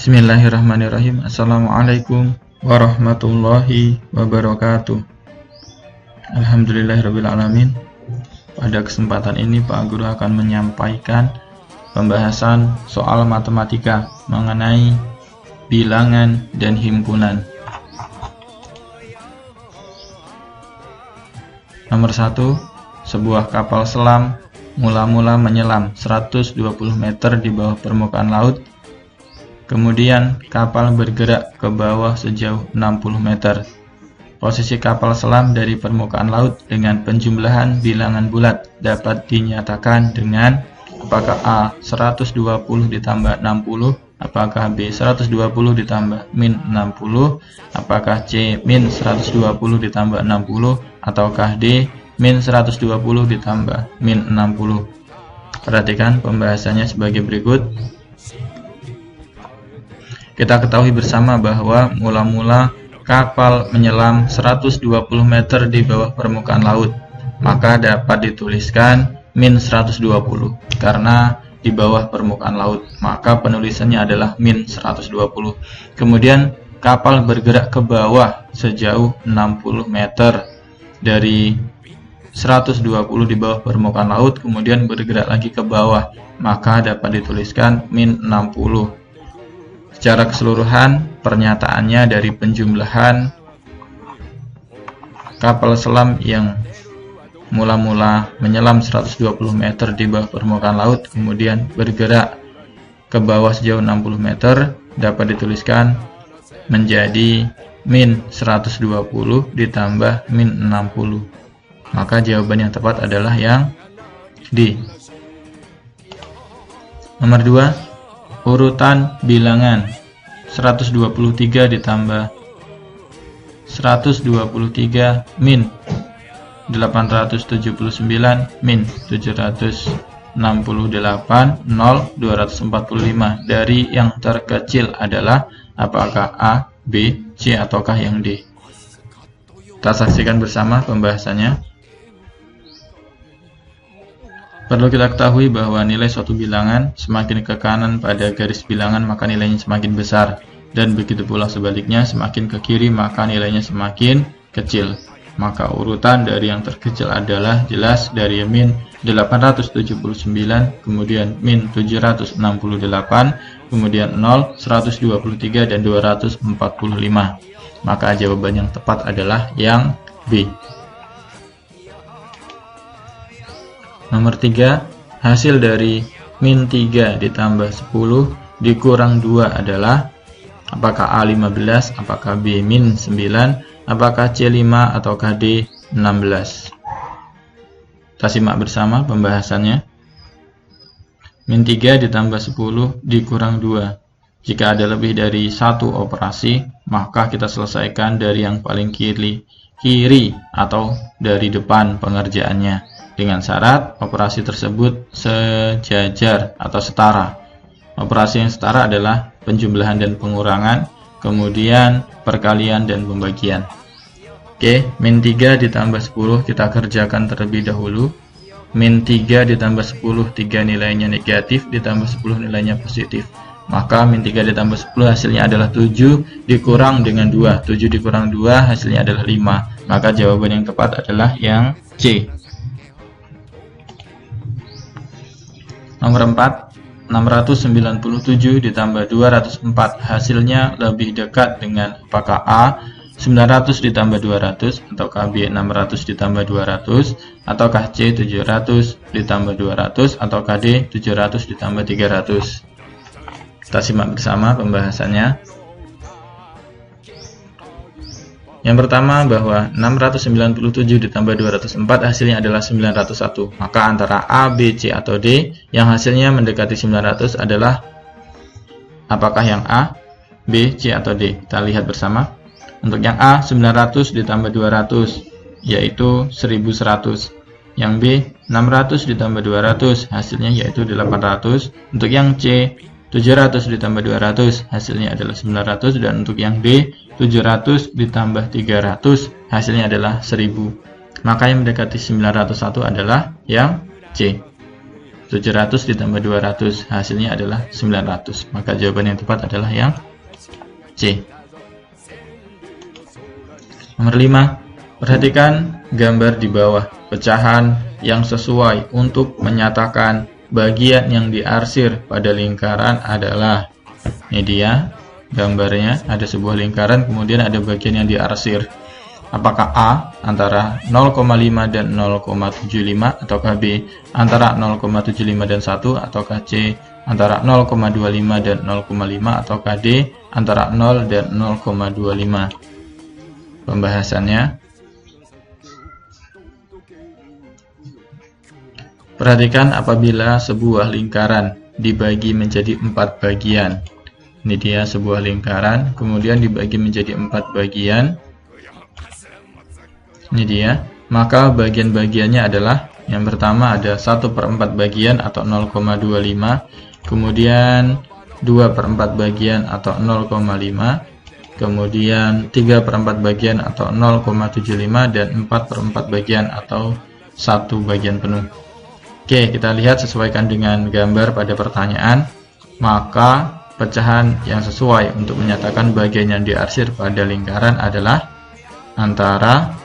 Bismillahirrahmanirrahim. Assalamualaikum warahmatullahi wabarakatuh. Alhamdulillahirrabbilalamin. Pada kesempatan ini Pak Guru akan menyampaikan pembahasan soal matematika mengenai bilangan dan himpunan. Nomor 1, sebuah kapal selam mula-mula menyelam 120 meter di bawah permukaan laut. Kemudian kapal bergerak ke bawah sejauh 60 meter. Posisi kapal selam dari permukaan laut dengan penjumlahan bilangan bulat dapat dinyatakan dengan apakah A 120 ditambah 60, apakah B 120 ditambah min 60, apakah C min 120 ditambah 60, ataukah D min 120 ditambah min 60. Perhatikan pembahasannya sebagai berikut. Kita ketahui bersama bahwa mula-mula kapal menyelam 120 meter di bawah permukaan laut, maka dapat dituliskan min 120 karena di bawah permukaan laut, maka penulisannya adalah min 120. Kemudian kapal bergerak ke bawah sejauh 60 meter dari 120 di bawah permukaan laut, kemudian bergerak lagi ke bawah, maka dapat dituliskan min 60. Secara keseluruhan, pernyataannya dari penjumlahan kapal selam yang mula-mula menyelam 120 meter di bawah permukaan laut, kemudian bergerak ke bawah sejauh 60 meter, dapat dituliskan menjadi min 120 ditambah min 60. Maka jawaban yang tepat adalah yang D. Nomor 2. Urutan bilangan 123 ditambah 123 min 879 min 768 0 245 dari yang terkecil adalah apakah A, B, C, ataukah yang D. Kita saksikan bersama pembahasannya. Perlu kita ketahui bahwa nilai suatu bilangan semakin ke kanan pada garis bilangan maka nilainya semakin besar, dan begitu pula sebaliknya, semakin ke kiri maka nilainya semakin kecil. Maka urutan dari yang terkecil adalah jelas dari min 879, kemudian min 768, kemudian 0, 123 dan 245. Maka jawaban yang tepat adalah yang B. Nomor 3, hasil dari min 3 ditambah 10 dikurang 2 adalah apakah A 15, apakah B min 9, apakah C 5, ataukah D 16. Kita simak bersama pembahasannya. Min 3 ditambah 10 dikurang 2. Jika ada lebih dari satu operasi, maka kita selesaikan dari yang paling kiri atau dari depan pengerjaannya, dengan syarat operasi tersebut sejajar atau setara. Operasi yang setara adalah penjumlahan dan pengurangan, kemudian perkalian dan pembagian. Oke, min 3 ditambah 10 kita kerjakan terlebih dahulu. Min 3 ditambah 10, 3 nilainya negatif, ditambah 10 nilainya positif. Maka min 3 ditambah 10 hasilnya adalah 7 dikurang dengan 2. 7 dikurang 2 hasilnya adalah 5. Maka jawaban yang tepat adalah yang C. Nomor 4, 697 ditambah 204 hasilnya lebih dekat dengan apakah A 900 ditambah 200, ataukah B 600 ditambah 200, ataukah C 700 ditambah 200, ataukah D 700 ditambah 300. Kita simak bersama pembahasannya. Yang pertama bahwa 697 ditambah 204 hasilnya adalah 901. Maka antara A, B, C, atau D yang hasilnya mendekati 900 adalah apakah yang A, B, C, atau D. Kita lihat bersama. Untuk yang A 900 ditambah 200 yaitu 1100. Yang B 600 ditambah 200 hasilnya yaitu 800. Untuk yang C 700 ditambah 200 hasilnya adalah 900, dan untuk yang D 700 ditambah 300 hasilnya adalah 1000. Maka yang mendekati 901 adalah yang C. 700 ditambah 200, hasilnya adalah 900. Maka jawaban yang tepat adalah yang C. Nomor 5. Perhatikan gambar di bawah. Pecahan yang sesuai untuk menyatakan bagian yang diarsir pada lingkaran adalah, ini dia gambarnya, ada sebuah lingkaran kemudian ada bagian yang diarsir. Apakah A antara 0,5 dan 0,75, ataukah B antara 0,75 dan 1, ataukah C antara 0,25 dan 0,5, ataukah D antara 0 dan 0,25. Pembahasannya, perhatikan apabila sebuah lingkaran dibagi menjadi 4 bagian. Ini dia sebuah lingkaran kemudian dibagi menjadi 4 bagian. Ini dia, maka bagian-bagiannya adalah, yang pertama ada 1/4 bagian atau 0,25, kemudian 2/4 bagian atau 0,5, kemudian 3/4 bagian atau 0,75, dan 4/4 bagian atau 1 bagian penuh. Oke, kita lihat sesuaikan dengan gambar pada pertanyaan. Maka pecahan yang sesuai untuk menyatakan bagian yang diarsir pada lingkaran adalah antara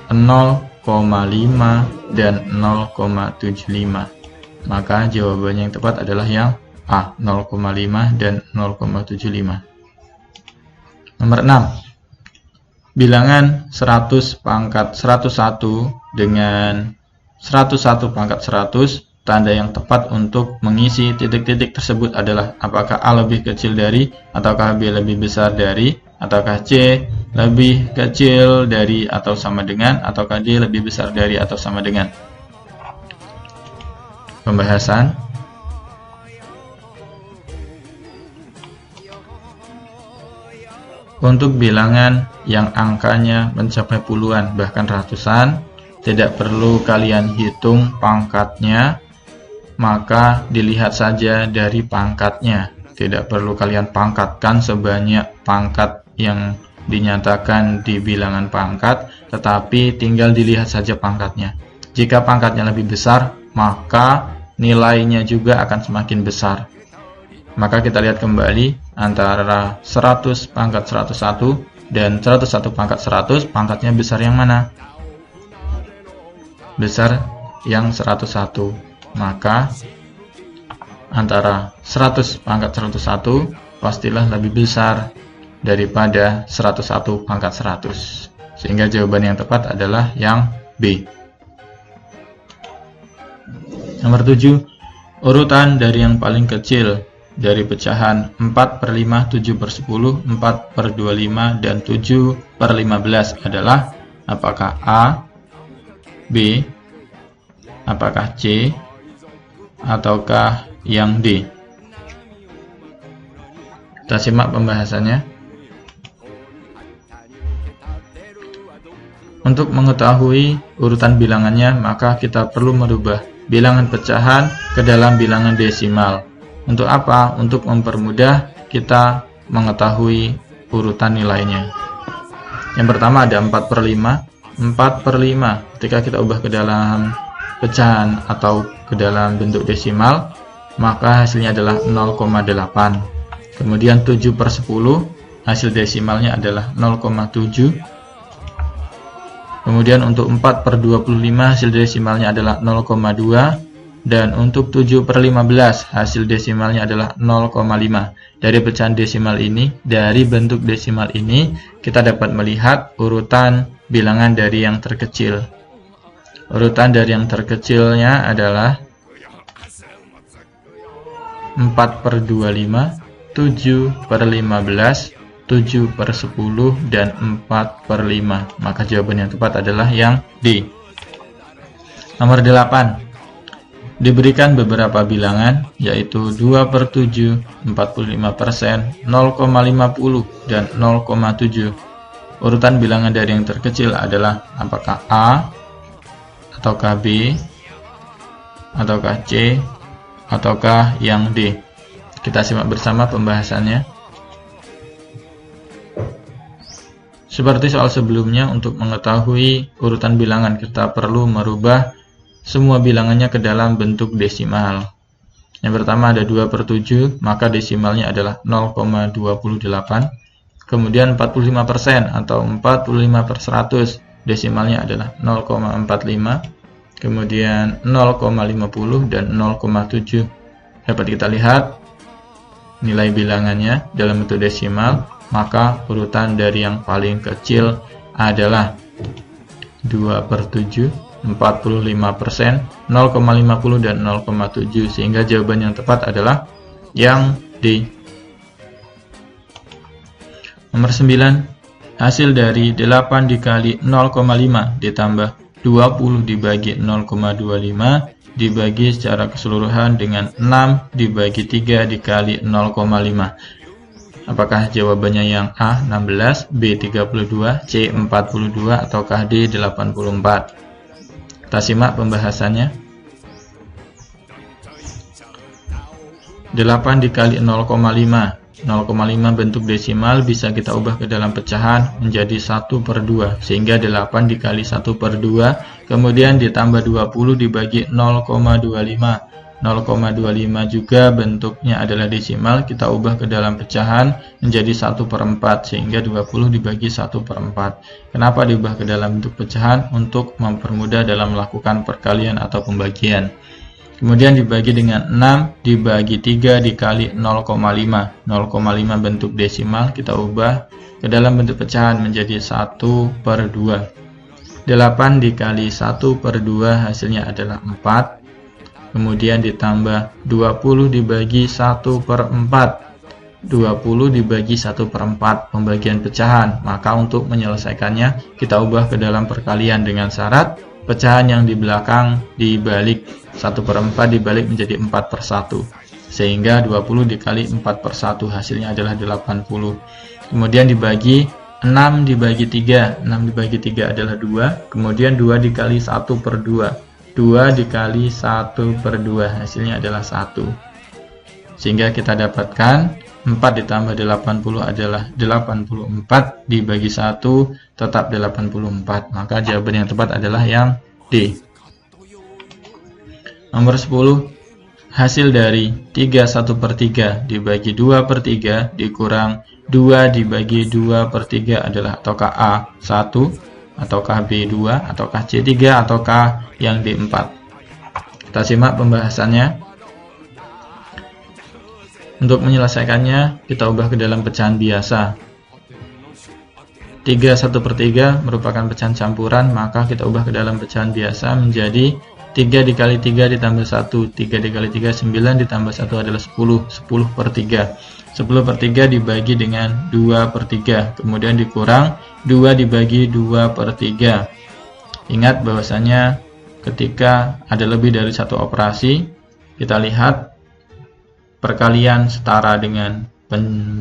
0,5 dan 0,75. Maka jawabannya yang tepat adalah yang A, 0,5 dan 0,75. Nomor 6. Bilangan 100 pangkat 101 dengan 101 pangkat 100, tanda yang tepat untuk mengisi titik-titik tersebut adalah apakah A lebih kecil dari, ataukah B lebih besar dari, ataukah C lebih kecil dari atau sama dengan, ataukah D lebih besar dari atau sama dengan. Pembahasan. Untuk bilangan yang angkanya mencapai puluhan bahkan ratusan, tidak perlu kalian hitung pangkatnya, maka dilihat saja dari pangkatnya. Tidak perlu kalian pangkatkan sebanyak pangkat yang dinyatakan di bilangan pangkat, tetapi tinggal dilihat saja pangkatnya. Jika pangkatnya lebih besar, maka nilainya juga akan semakin besar. Maka kita lihat kembali antara 100 pangkat 101 dan 101 pangkat 100, pangkatnya besar yang mana? Besar yang 101. Maka antara 100 pangkat 101 pastilah lebih besar daripada 101 pangkat 100. Sehingga jawaban yang tepat adalah yang B. Nomor 7. Urutan dari yang paling kecil dari pecahan 4/5, 7/10, 4/25, dan 7/15 adalah apakah A, B, apakah C, ataukah yang D. Kita simak pembahasannya. Untuk mengetahui urutan bilangannya, maka kita perlu merubah bilangan pecahan ke dalam bilangan desimal. Untuk apa? Untuk mempermudah kita mengetahui urutan nilainya. Yang pertama ada 4/5. 4/5 ketika kita ubah ke dalam pecahan atau ke dalam bentuk desimal, maka hasilnya adalah 0,8. Kemudian 7/10, hasil desimalnya adalah 0,7. Kemudian untuk 4/25, hasil desimalnya adalah 0,2. Dan untuk 7/15, hasil desimalnya adalah 0,5. Dari pecahan desimal ini, dari bentuk desimal ini, kita dapat melihat urutan bilangan dari yang terkecil. Urutan dari yang terkecilnya adalah 4/25, 7/15, 7/10, dan 4/5. Maka jawaban yang tepat adalah yang D. Nomor 8. Diberikan beberapa bilangan, yaitu 2/7, 45%, 0,50, dan 0,7. Urutan bilangan dari yang terkecil adalah apakah A, ataukah B, ataukah C, ataukah yang D. Kita simak bersama pembahasannya. Seperti soal sebelumnya, untuk mengetahui urutan bilangan kita perlu merubah semua bilangannya ke dalam bentuk desimal. Yang pertama ada 2/7, maka desimalnya adalah 0,28. Kemudian 45% atau 45/100, desimalnya adalah 0,45. Kemudian 0,50 dan 0,7. Dapat kita lihat nilai bilangannya dalam bentuk desimal, maka urutan dari yang paling kecil adalah 2/7, 45%, 0,50 dan 0,7, sehingga jawaban yang tepat adalah yang D. Nomor 9, hasil dari 8 dikali 0,5 ditambah 20 dibagi 0,25 dibagi secara keseluruhan dengan 6 dibagi 3 dikali 0,5. Apakah jawabannya yang A 16, B 32, C 42, ataukah D 84? Kita simak pembahasannya. 8 dikali 0,5. 0,5 bentuk desimal bisa kita ubah ke dalam pecahan menjadi 1/2, sehingga 8 dikali 1/2 kemudian ditambah 20 dibagi 0,25. 0,25 juga bentuknya adalah desimal, kita ubah ke dalam pecahan menjadi 1/4, sehingga 20 dibagi 1/4. Kenapa diubah ke dalam bentuk pecahan? Untuk mempermudah dalam melakukan perkalian atau pembagian. Kemudian dibagi dengan 6 dibagi 3 dikali 0,5. 0,5 bentuk desimal kita ubah ke dalam bentuk pecahan menjadi 1/2. 8 dikali 1/2 hasilnya adalah 4. Kemudian ditambah 20 dibagi 1/4. 20 dibagi 1/4 pembagian pecahan. Maka untuk menyelesaikannya kita ubah ke dalam perkalian dengan syarat pecahan yang di belakang dibalik, 1/4 dibalik menjadi 4/1, sehingga 20 dikali 4/1 hasilnya adalah 80. Kemudian dibagi 6 dibagi 3, 6 dibagi 3 adalah 2, kemudian 2 dikali 1/2, 2 dikali 1/2 hasilnya adalah 1, sehingga kita dapatkan 4 ditambah 80 adalah 84, dibagi 1 tetap 84, maka jawaban yang tepat adalah yang D. Nomor 10, hasil dari 3 1/3 dibagi 2/3 dikurang 2 dibagi 2/3 adalah ataukah A 1, ataukah B 2, ataukah C 3, ataukah yang D 4? Kita simak pembahasannya. Untuk menyelesaikannya, kita ubah ke dalam pecahan biasa. 3 1/3 merupakan pecahan campuran, maka kita ubah ke dalam pecahan biasa menjadi 3 dikali 3 ditambah 1. 3 dikali 3, 9 ditambah 1 adalah 10. 10/3. 10/3 dibagi dengan 2/3. Kemudian dikurang 2 dibagi 2/3. Ingat bahwasanya ketika ada lebih dari satu operasi, kita lihat perkalian setara dengan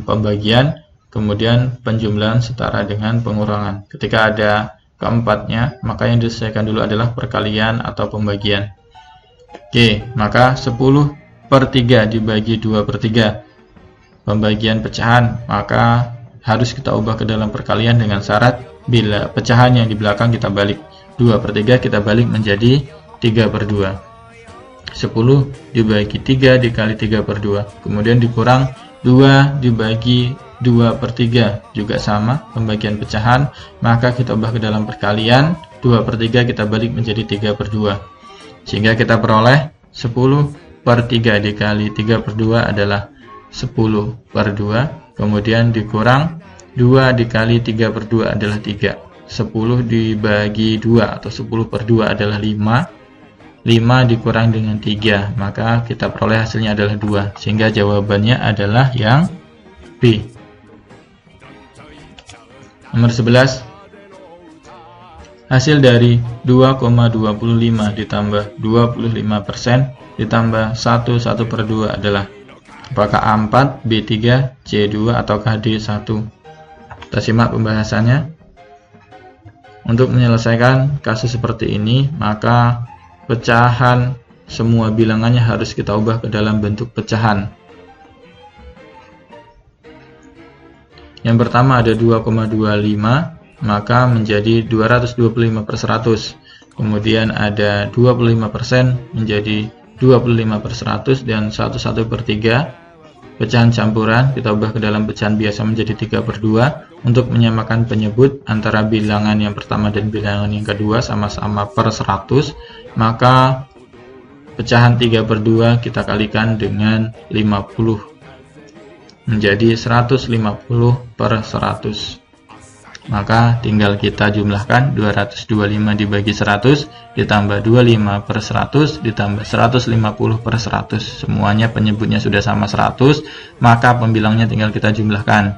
pembagian, kemudian penjumlahan setara dengan pengurangan. Ketika ada keempatnya, maka yang diselesaikan dulu adalah perkalian atau pembagian. Oke, maka 10/3 dibagi 2/3 pembagian pecahan, maka harus kita ubah ke dalam perkalian dengan syarat bila pecahan yang di belakang kita balik. 2/3 kita balik menjadi 3/2. 10 dibagi 3 dikali 3/2, kemudian dikurang 2 dibagi 2/3, juga sama pembagian pecahan, maka kita ubah ke dalam perkalian. 2/3 kita balik menjadi 3/2, sehingga kita peroleh 10/3 dikali 3/2 adalah 10/2, kemudian dikurang 2 dikali 3/2 adalah 3. 10 dibagi 2 atau 10/2 adalah 5. 5 dikurang dengan 3, maka kita peroleh hasilnya adalah 2, sehingga jawabannya adalah yang B. Nomor 11, hasil dari 2,25 ditambah 25% ditambah 1/2 adalah apakah A4, B3, C2, ataukah D1? Kita simak pembahasannya. Untuk menyelesaikan kasus seperti ini, maka pecahan semua bilangannya harus kita ubah ke dalam bentuk pecahan. Yang pertama ada 2,25, maka menjadi 225/100. kemudian ada 25% menjadi 25/100 dan 1/3. Pecahan campuran kita ubah ke dalam pecahan biasa menjadi 3/2 untuk menyamakan penyebut antara bilangan yang pertama dan bilangan yang kedua sama-sama per 100. Maka pecahan 3/2 kita kalikan dengan 50 menjadi 150/100. Maka tinggal kita jumlahkan 225 dibagi 100 ditambah 25/100 ditambah 150/100. Semuanya penyebutnya sudah sama 100, maka pembilangnya tinggal kita jumlahkan.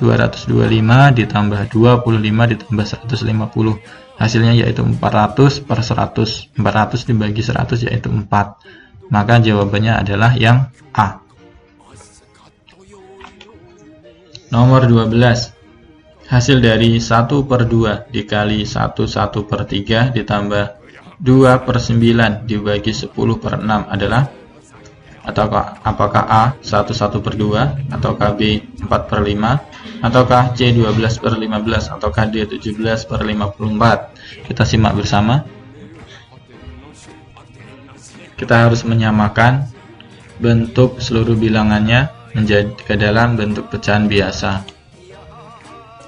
225 ditambah 25 ditambah 150. Hasilnya yaitu 400/100. 400 dibagi 100 yaitu 4. Maka jawabannya adalah yang A. Nomor 12. Hasil dari 1/2 dikali 1/3 ditambah 2/9 dibagi 10/6 adalah, apakah A 1/2 ataukah B 4/5 ataukah C 12/15 ataukah D 17/54. Kita simak bersama. Kita harus menyamakan bentuk seluruh bilangannya menjadi ke dalam bentuk pecahan biasa.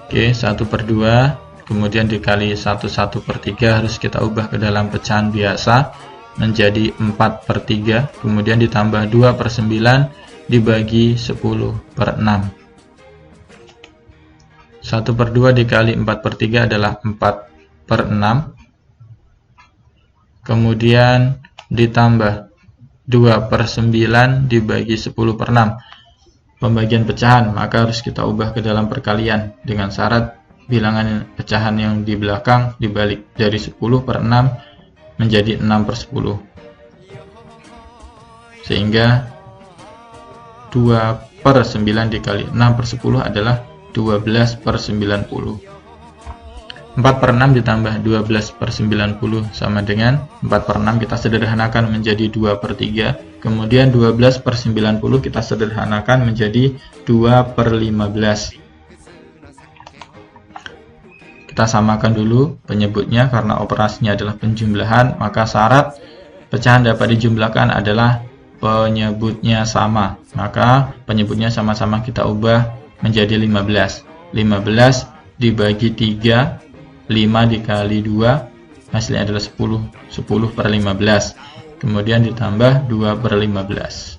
Oke, 1/2 kemudian dikali 1/3 harus kita ubah ke dalam pecahan biasa menjadi 4/3, kemudian ditambah 2/9 dibagi 10/6. 1/2 dikali 4/3 adalah 4/6, kemudian ditambah 2/9 dibagi 10/6. Pembagian pecahan, maka harus kita ubah ke dalam perkalian dengan syarat bilangan pecahan yang di belakang dibalik dari 10/6 menjadi 6/10, sehingga 2/9 dikali 6/10 adalah 12/90. 4/6 ditambah 12/90 sama dengan 4/6 kita sederhanakan menjadi 2/3, kemudian 12/90 kita sederhanakan menjadi 2/15. Kita samakan dulu penyebutnya karena operasinya adalah penjumlahan, maka syarat pecahan dapat dijumlahkan adalah penyebutnya sama. Maka penyebutnya sama-sama kita ubah menjadi 15. 15 dibagi 3, 5 dikali 2, hasilnya adalah 10. 10/15. Kemudian ditambah 2/15.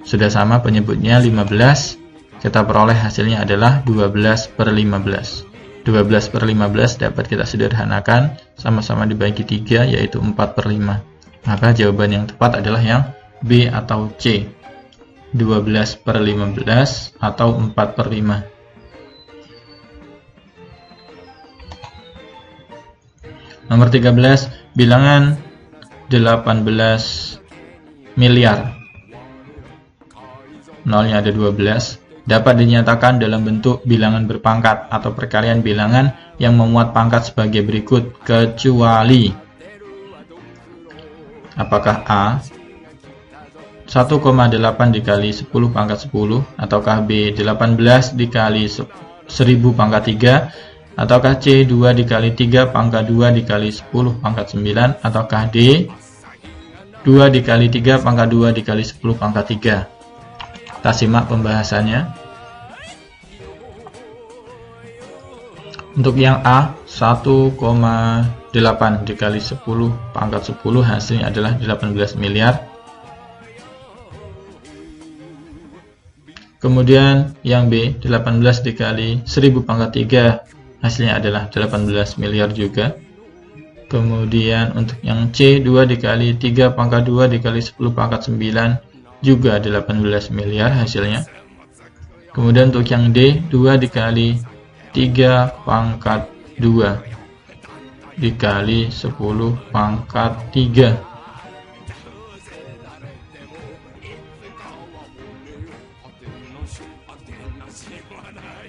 Sudah sama penyebutnya 15, kita peroleh hasilnya adalah 12/15. 12/15 dapat kita sederhanakan, sama-sama dibagi 3 yaitu 4/5. Maka jawaban yang tepat adalah yang B atau C, 12/15 atau 4/5. Nomor 13, bilangan 18 miliar. Nolnya ada 12. Dapat dinyatakan dalam bentuk bilangan berpangkat atau perkalian bilangan yang memuat pangkat sebagai berikut, kecuali apakah A 1,8 dikali 10 pangkat 10, ataukah B 18 dikali 1000 pangkat 3, ataukah C 2 dikali 3 pangkat 2 dikali 10 pangkat 9, ataukah D 2 dikali 3 pangkat 2 dikali 10 pangkat 3. Kita simak pembahasannya. Untuk yang A 1,8 dikali 10 pangkat 10 hasilnya adalah 18 miliar. Kemudian yang B 18 dikali 1000 pangkat 3 hasilnya adalah 18 miliar juga. Kemudian untuk yang C 2 dikali 3 pangkat 2 dikali 10 pangkat 9 juga 18 miliar hasilnya. Kemudian untuk yang D 2 dikali 3 pangkat 2 dikali 10 pangkat 3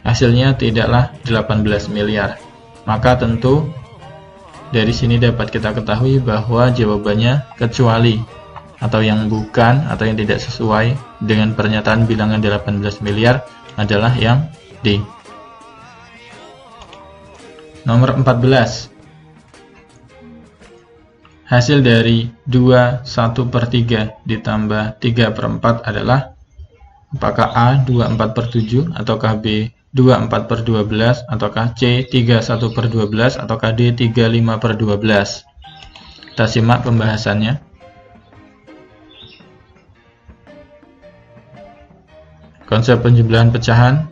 hasilnya tidaklah 18 miliar. Maka tentu dari sini dapat kita ketahui bahwa jawabannya kecuali atau yang bukan atau yang tidak sesuai dengan pernyataan bilangan 18 miliar adalah yang D. Nomor 14. hasil dari 2 1/3 ditambah 3/4 adalah apakah A 24/7 ataukah B 24/12 ataukah C 31/12 ataukah D 35/12. Kita simak pembahasannya. Konsep penjumlahan pecahan,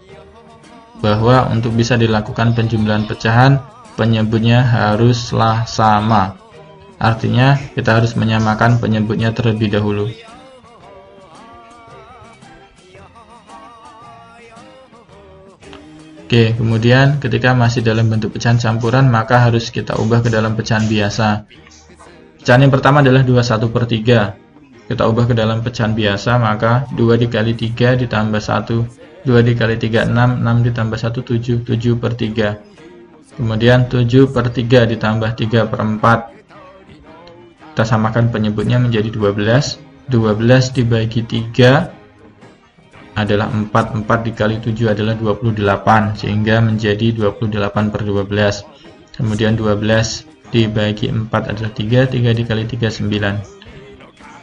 bahwa untuk bisa dilakukan penjumlahan pecahan, penyebutnya haruslah sama. Artinya kita harus menyamakan penyebutnya terlebih dahulu. Oke, kemudian ketika masih dalam bentuk pecahan campuran, maka harus kita ubah ke dalam pecahan biasa. Pecahan yang pertama adalah 2 1/3. Kita ubah ke dalam pecahan biasa, maka 2 dikali 3 ditambah 1, 2 dikali 3 6, 6 ditambah 1 7, 7/3. Kemudian 7/3 ditambah 3/4. Kita samakan penyebutnya menjadi 12. 12 dibagi 3 adalah 4, 4 dikali 7 adalah 28, sehingga menjadi 28/12. Kemudian 12 dibagi 4 adalah 3, 3 dikali 3 9.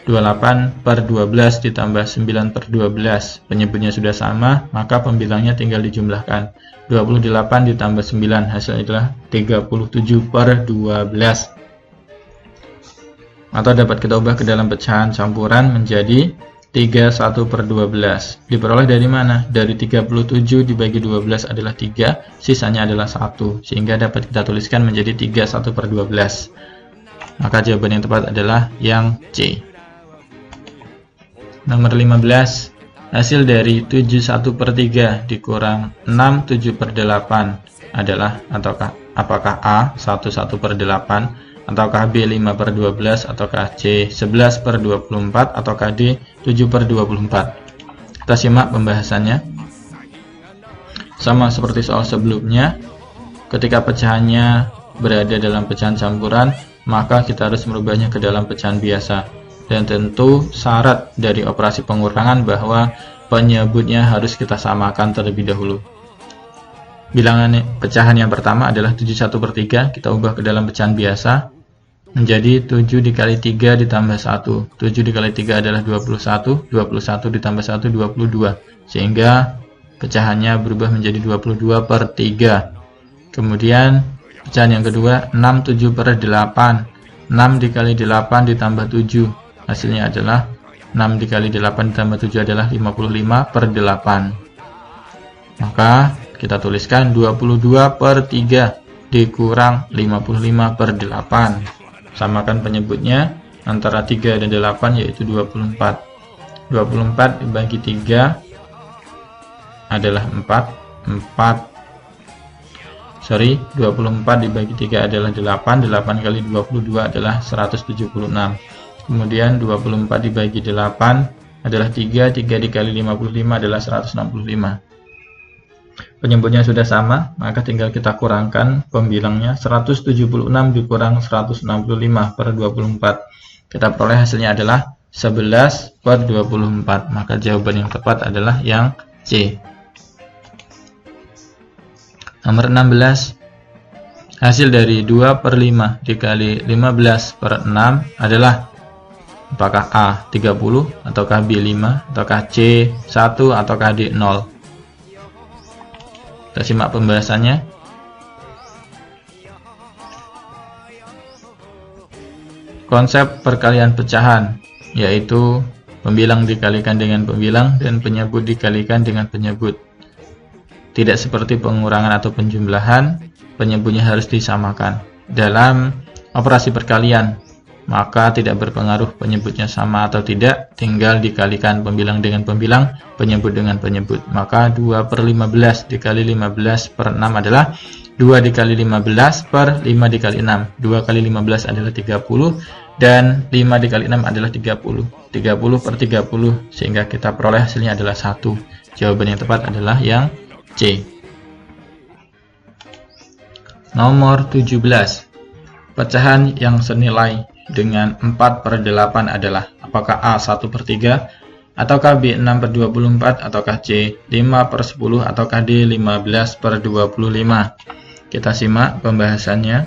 28/12 ditambah 9/12. Penyebutnya sudah sama, maka pembilangnya tinggal dijumlahkan. 28 ditambah 9, hasilnya adalah 37/12. Atau dapat kita ubah ke dalam pecahan campuran menjadi 31/12. Diperoleh dari mana? Dari 37 dibagi 12 adalah 3, sisanya adalah 1, sehingga dapat kita tuliskan menjadi 31/12. Maka jawaban yang tepat adalah yang C. Nomor 15. Hasil dari 71/3 dikurang 6 7/8 adalah apakah A 1/8 ataukah B 5/12 ataukah C 11/24 ataukah D 7/24. Kita simak pembahasannya. Sama seperti soal sebelumnya, ketika pecahannya berada dalam pecahan campuran, maka kita harus merubahnya ke dalam pecahan biasa. Dan tentu syarat dari operasi pengurangan bahwa penyebutnya harus kita samakan terlebih dahulu. Bilangan pecahan yang pertama adalah 71/3, kita ubah ke dalam pecahan biasa menjadi 7 dikali 3 ditambah 1. 7 dikali 3 adalah 21, 21 ditambah 1 22, sehingga pecahannya berubah menjadi 22/3. Kemudian pecahan yang kedua 6 7/8. 6 dikali 8 ditambah 7, hasilnya adalah 6 dikali 8 ditambah 7 adalah 55/8. Maka kita tuliskan 22/3 dikurang 55/8. Samakan penyebutnya antara 3 dan 8, yaitu 24. 24 dibagi 3 adalah 24 dibagi 3 adalah 8. 8 kali 22 adalah 176. Kemudian 24 dibagi 8 adalah 3. 3 dikali 55 adalah 165. Penyebutnya sudah sama, maka tinggal kita kurangkan pembilangnya. 176 dikurang 165/24. Kita peroleh hasilnya adalah 11/24. Maka jawaban yang tepat adalah yang C. Nomor 16. Hasil dari 2/5 dikali 15/6 adalah apakah A 30 ataukah B 5 ataukah C 1 ataukah D 0. Kita simak pembahasannya. Konsep perkalian pecahan, yaitu pembilang dikalikan dengan pembilang dan penyebut dikalikan dengan penyebut. Tidak seperti pengurangan atau penjumlahan, penyebutnya harus disamakan. Dalam operasi perkalian, maka tidak berpengaruh penyebutnya sama atau tidak, tinggal dikalikan pembilang dengan pembilang, penyebut dengan penyebut. Maka 2/15 dikali 15/6 adalah 2 dikali 15 per 5 dikali 6. 2 kali 15 adalah 30 dan 5 dikali 6 adalah 30. 30/30, sehingga kita peroleh hasilnya adalah 1. Jawaban yang tepat adalah yang C. Nomor 17. Pecahan yang senilai dengan 4/8 adalah apakah A 1/3 ataukah B 6/24 ataukah C 5/10 ataukah D 15/25. Kita simak pembahasannya.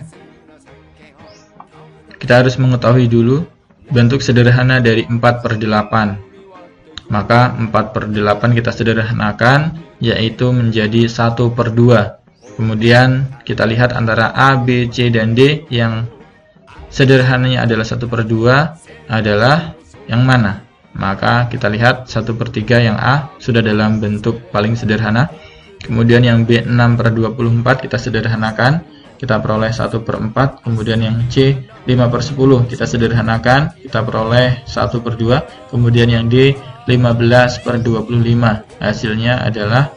kita harus mengetahui dulu bentuk sederhana dari 4/8. Maka 4/8 kita sederhanakan, yaitu menjadi 1/2. Kemudian kita lihat antara A, B, C, dan D yang sederhananya adalah 1/2 adalah yang mana? Maka kita lihat 1/3 yang A sudah dalam bentuk paling sederhana. Kemudian yang B 6/24 kita sederhanakan, kita peroleh 1/4. Kemudian yang C 5/10 kita sederhanakan, kita peroleh 1/2. Kemudian yang D 15/25, hasilnya adalah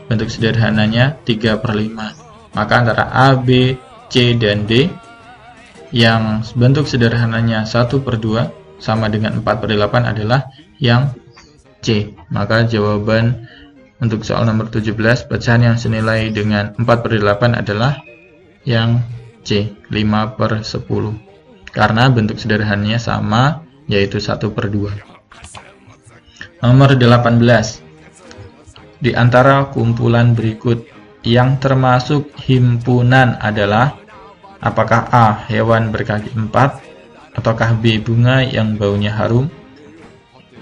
bentuk sederhananya 3/5. Maka antara A, B, C, dan D yang bentuk sederhananya 1/2 sama dengan 4/8 adalah yang C. Maka jawaban untuk soal nomor 17, pecahan yang senilai dengan 4/8 adalah yang C, 5/10. Karena bentuk sederhananya sama, yaitu 1/2. Nomor 18. Di antara kumpulan berikut yang termasuk himpunan adalah, apakah A, hewan berkaki 4, ataukah B, bunga yang baunya harum,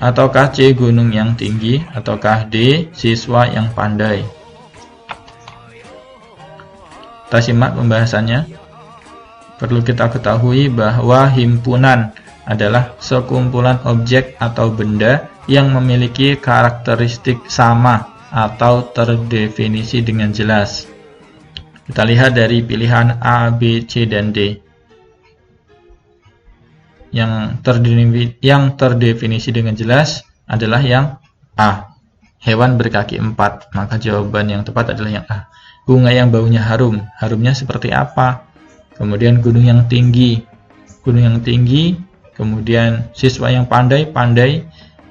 ataukah C, gunung yang tinggi, ataukah D, siswa yang pandai? Kita simak pembahasannya. Perlu kita ketahui bahwa himpunan adalah sekumpulan objek atau benda yang memiliki karakteristik sama atau terdefinisi dengan jelas. Kita lihat dari pilihan A, B, C, dan D. Yang terdefinisi dengan jelas adalah yang A, hewan berkaki 4. Maka jawaban yang tepat adalah yang A. Bunga yang baunya harum, harumnya seperti apa? Kemudian gunung yang tinggi, kemudian siswa yang pandai,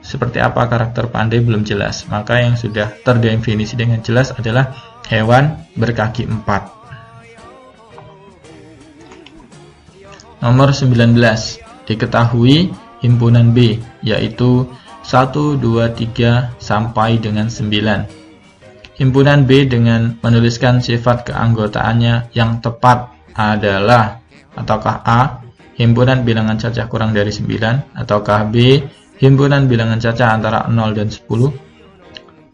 seperti apa karakter pandai belum jelas. Maka yang sudah terdefinisi dengan jelas adalah hewan berkaki 4. Nomor 19. Diketahui himpunan B, yaitu 1, 2, 3, sampai dengan 9. Himpunan B dengan menuliskan sifat keanggotaannya yang tepat adalah, ataukah A, himpunan bilangan cacah kurang dari 9, ataukah B, himpunan bilangan cacah antara 0 dan 10,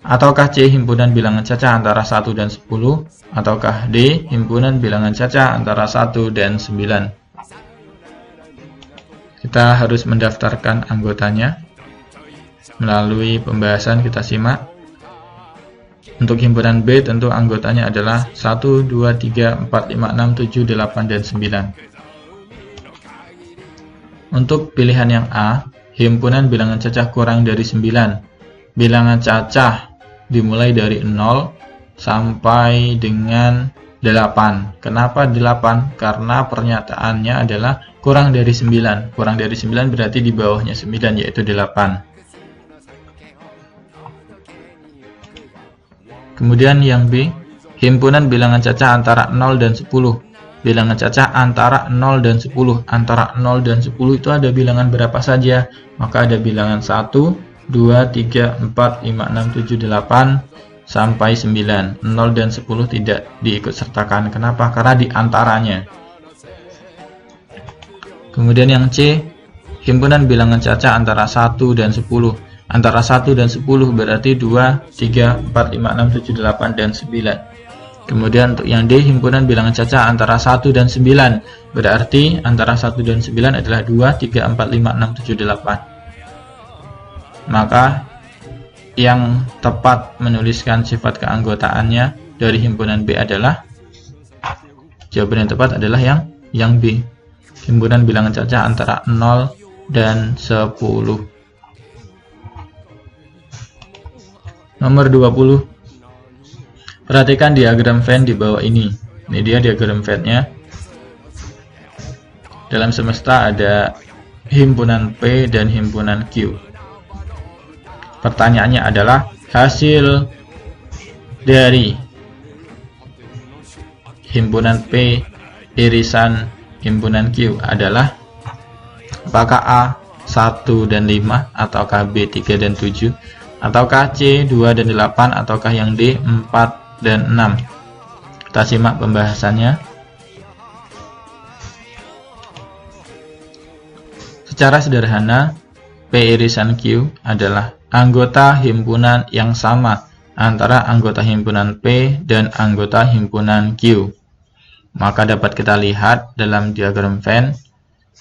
ataukah C, himpunan bilangan cacah antara 1 dan 10, ataukah D, himpunan bilangan cacah antara 1 dan 9. Kita harus mendaftarkan anggotanya. Melalui pembahasan kita simak. Untuk himpunan B tentu anggotanya adalah 1, 2, 3, 4, 5, 6, 7, 8, dan 9. Untuk pilihan yang A, himpunan bilangan cacah kurang dari 9. Bilangan cacah dimulai dari 0 sampai dengan 8. Kenapa 8? Karena pernyataannya adalah kurang dari 9. Kurang dari 9 berarti di bawahnya 9, yaitu 8. Kemudian yang B, himpunan bilangan cacah antara 0 dan 10. Bilangan cacah antara 0 dan 10. Antara 0 dan 10 itu ada bilangan berapa saja? Maka ada bilangan 1, 2, 3, 4, 5, 6, 7, 8, sampai 9. 0 dan 10 tidak diikut sertakan. Kenapa? Karena di antaranya. Kemudian yang C, himpunan bilangan cacah antara 1 dan 10. Antara 1 dan 10 berarti 2, 3, 4, 5, 6, 7, 8, dan 9. Kemudian untuk yang D, himpunan bilangan cacah antara 1 dan 9. Berarti antara 1 dan 9 adalah 2, 3, 4, 5, 6, 7, 8. Maka yang tepat menuliskan sifat keanggotaannya dari himpunan B adalah, jawaban yang tepat adalah yang B. Himpunan bilangan cacah antara 0 dan 10. Nomor 20. Perhatikan diagram Venn di bawah ini. Ini dia diagram Venn-nya. Dalam semesta ada himpunan P dan himpunan Q. Pertanyaannya adalah hasil dari himpunan P irisan himpunan Q adalah, apakah A 1 dan 5, ataukah B 3 dan 7, ataukah C 2 dan 8, ataukah yang D 4 dan 6. Kita simak pembahasannya. Secara sederhana, P irisan Q adalah anggota himpunan yang sama antara anggota himpunan P dan anggota himpunan Q. Maka dapat kita lihat dalam diagram Venn,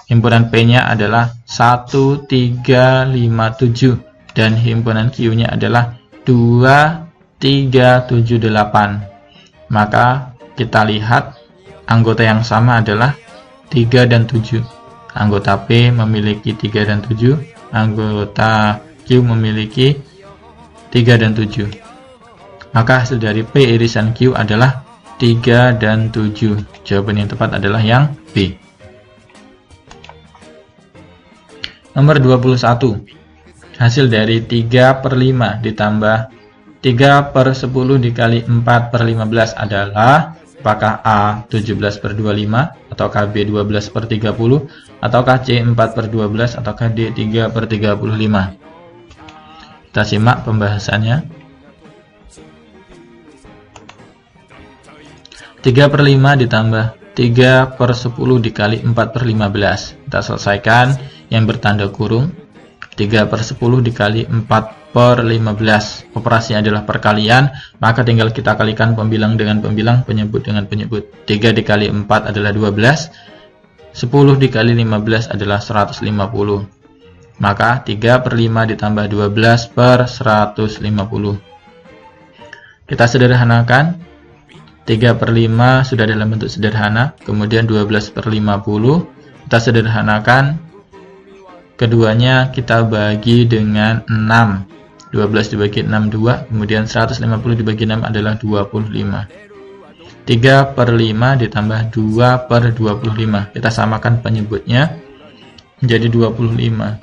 himpunan P-nya adalah 1, 3, 5, 7 dan himpunan Q-nya adalah 2, 3, 7, 8. Maka kita lihat anggota yang sama adalah 3 dan 7. Anggota P memiliki 3 dan 7, anggota Q memiliki 3 dan 7. Maka hasil dari P irisan Q adalah 3 dan 7. Jawaban yang tepat adalah yang B. Nomor 21. Hasil dari 3/5 ditambah 3/10 dikali 4/15 adalah apakah A 17/25 ataukah B 12/30 ataukah C 4/12 ataukah D 3/35. Kita simak pembahasannya. 3/5 ditambah 3/10 dikali 4/15. Kita selesaikan yang bertanda kurung. 3/10 dikali 4/15. Operasinya adalah perkalian, maka tinggal kita kalikan pembilang dengan pembilang, penyebut dengan penyebut. 3 dikali 4 adalah 12. 10 dikali 15 adalah 150. Maka 3/5 ditambah 12/150. Kita sederhanakan. 3/5 sudah dalam bentuk sederhana, kemudian 12/50 kita sederhanakan, keduanya kita bagi dengan 6. 12 dibagi 6 2, kemudian 150 dibagi 6 adalah 25. 3/5 ditambah 2/25, kita samakan penyebutnya menjadi 25.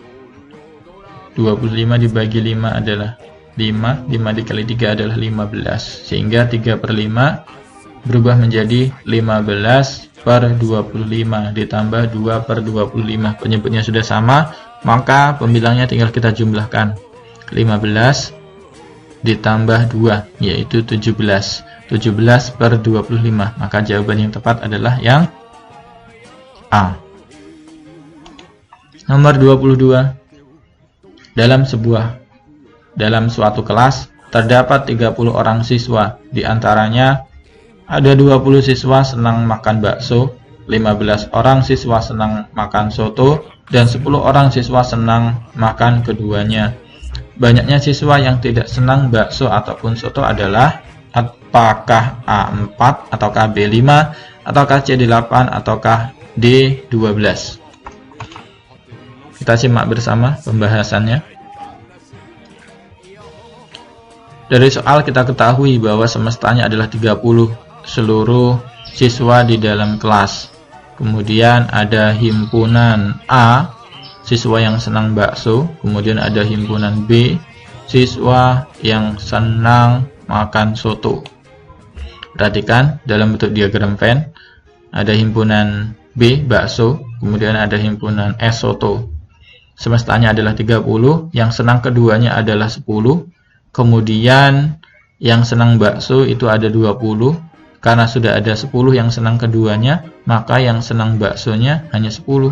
25 dibagi 5 adalah 5, 5 dikali 3 adalah 15, sehingga 3/5 berubah menjadi 15/25 ditambah 2/25. Penyebutnya sudah sama, maka pembilangnya tinggal kita jumlahkan. 15 ditambah 2 yaitu 17. 17/25. Maka jawaban yang tepat adalah yang A. Nomor 22. Dalam suatu kelas terdapat 30 orang siswa, di antaranya ada 20 siswa senang makan bakso, 15 orang siswa senang makan soto, dan 10 orang siswa senang makan keduanya. Banyaknya siswa yang tidak senang bakso ataupun soto adalah apakah A4, ataukah B5, ataukah C8, ataukah D12. Kita simak bersama pembahasannya. Dari soal kita ketahui bahwa semestanya adalah 30 seluruh siswa di dalam kelas. Kemudian ada himpunan A, siswa yang senang bakso. Kemudian ada himpunan B, siswa yang senang makan soto. Perhatikan dalam bentuk diagram Venn, ada himpunan B, bakso. Kemudian ada himpunan S, soto. Semestanya adalah 30, yang senang keduanya adalah 10. Kemudian yang senang bakso itu ada 20. Karena sudah ada 10 yang senang keduanya, maka yang senang baksonya hanya 10.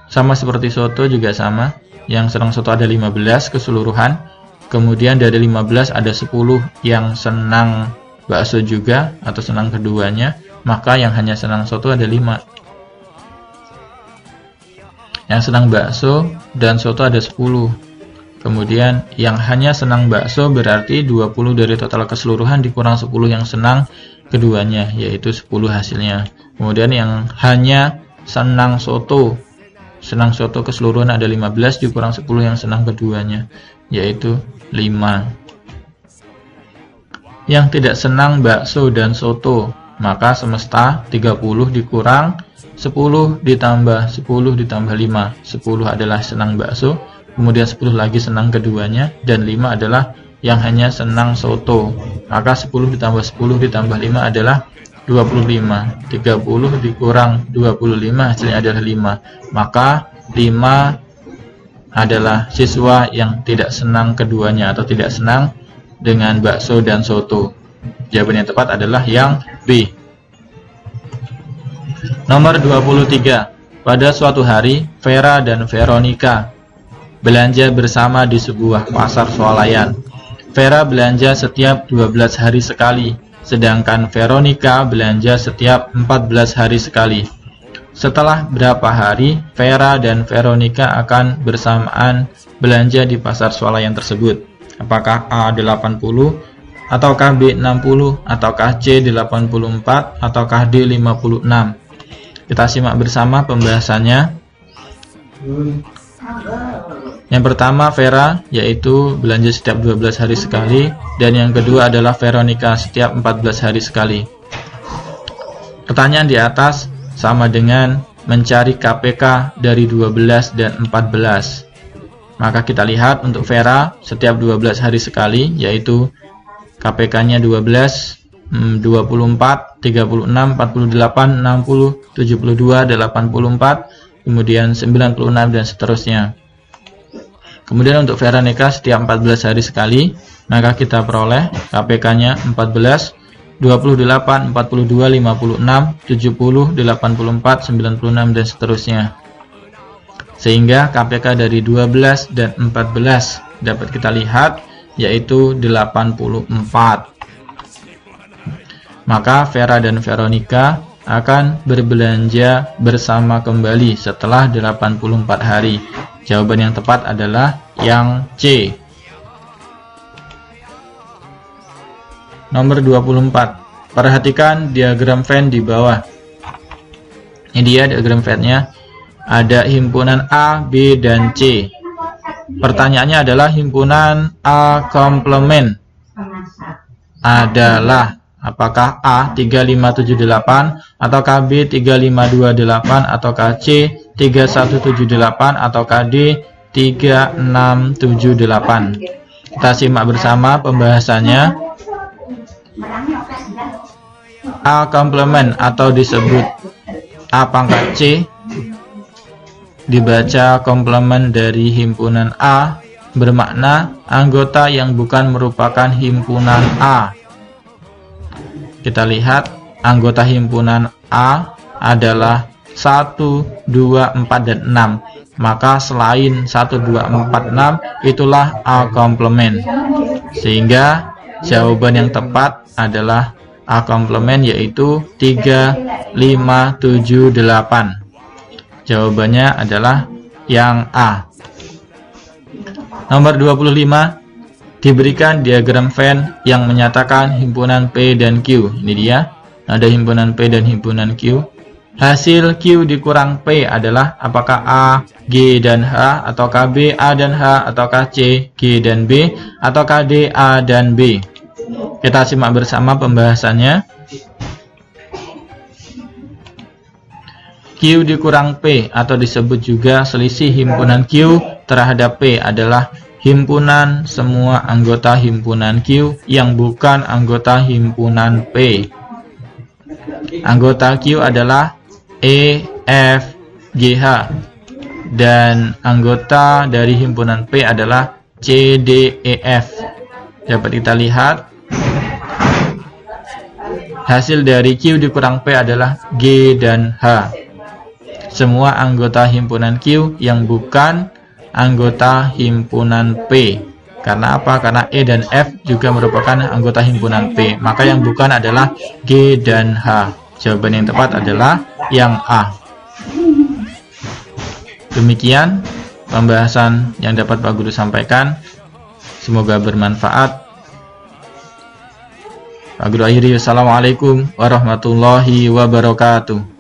Sama seperti soto juga sama. Yang senang soto ada 15 keseluruhan. Kemudian dari 15 ada 10 yang senang bakso juga atau senang keduanya, maka yang hanya senang soto ada 5. Yang senang bakso dan soto ada 10. Kemudian yang hanya senang bakso berarti 20 dari total keseluruhan dikurang 10 yang senang keduanya, yaitu 10 hasilnya. Kemudian yang hanya senang soto keseluruhan ada 15 dikurang 10 yang senang keduanya, yaitu 5. Yang tidak senang bakso dan soto, maka semesta 30 dikurang 10 ditambah 10 ditambah 5. 10 adalah senang bakso, kemudian 10 lagi senang keduanya, dan 5 adalah yang hanya senang soto. Maka 10 ditambah 10 ditambah 5 adalah 25. 30 dikurang 25 hasilnya adalah 5. Maka 5 adalah siswa yang tidak senang keduanya atau tidak senang dengan bakso dan soto. Jawaban yang tepat adalah yang B. Nomor 23. pada suatu hari, Vera dan Veronica belanja bersama di sebuah pasar swalayan. Vera belanja setiap 12 hari sekali, sedangkan Veronica belanja setiap 14 hari sekali. Setelah berapa hari, Vera dan Veronica akan bersamaan belanja di pasar swalayan tersebut? Apakah A 80, ataukah B 60, ataukah C 84, ataukah D 56? Kita simak bersama pembahasannya. Yang pertama Vera, yaitu belanja setiap 12 hari sekali, dan yang kedua adalah Veronica setiap 14 hari sekali. Pertanyaan di atas sama dengan mencari KPK dari 12 dan 14. Maka kita lihat untuk Vera setiap 12 hari sekali, yaitu KPK-nya 12, 24, 36, 48, 60, 72, 84, kemudian 96 dan seterusnya. Kemudian untuk Veronica setiap 14 hari sekali, maka kita peroleh KPK-nya 14, 28, 42, 56, 70, 84, 96 dan seterusnya. Sehingga KPK dari 12 dan 14 dapat kita lihat yaitu 84. Maka Vera dan Veronica akan berbelanja bersama kembali setelah 84 hari. Jawaban yang tepat adalah yang C. Nomor 24. Perhatikan diagram Venn di bawah. Ini dia diagram Venn-nya. Ada himpunan A, B, dan C. Pertanyaannya adalah himpunan A komplement adalah apakah A 3578, ataukah B 3528, ataukah C 3178, ataukah D 3678? Kita simak bersama pembahasannya. A komplement atau disebut A pangkat C dibaca komplement dari himpunan A bermakna anggota yang bukan merupakan himpunan A. Kita lihat anggota himpunan A adalah 1, 2, 4, dan 6. Maka selain 1, 2, 4, 6 itulah A komplement. Sehingga jawaban yang tepat adalah A komplement, yaitu 3, 5, 7, 8. Jawabannya adalah yang A. Nomor 25. Diberikan diagram Venn yang menyatakan himpunan P dan Q. Ini dia, ada himpunan P dan himpunan Q. Hasil Q dikurang P adalah apakah A, G, dan H, ataukah B, A, dan H, ataukah C, G, dan B, ataukah D, A, dan B. Kita simak bersama pembahasannya. Q dikurang P atau disebut juga selisih himpunan Q terhadap P adalah himpunan semua anggota himpunan Q yang bukan anggota himpunan P. Anggota Q adalah E, F, G, H, dan anggota dari himpunan P adalah C, D, E, F. Dapat kita lihat hasil dari Q dikurang P adalah G dan H. Semua anggota himpunan Q yang bukan anggota himpunan P. Karena apa? Karena E dan F juga merupakan anggota himpunan P. Maka yang bukan adalah G dan H. Jawaban yang tepat adalah yang A. Demikian pembahasan yang dapat Pak Guru sampaikan. Semoga bermanfaat. Pak Guru akhiri. Wassalamualaikum warahmatullahi wabarakatuh.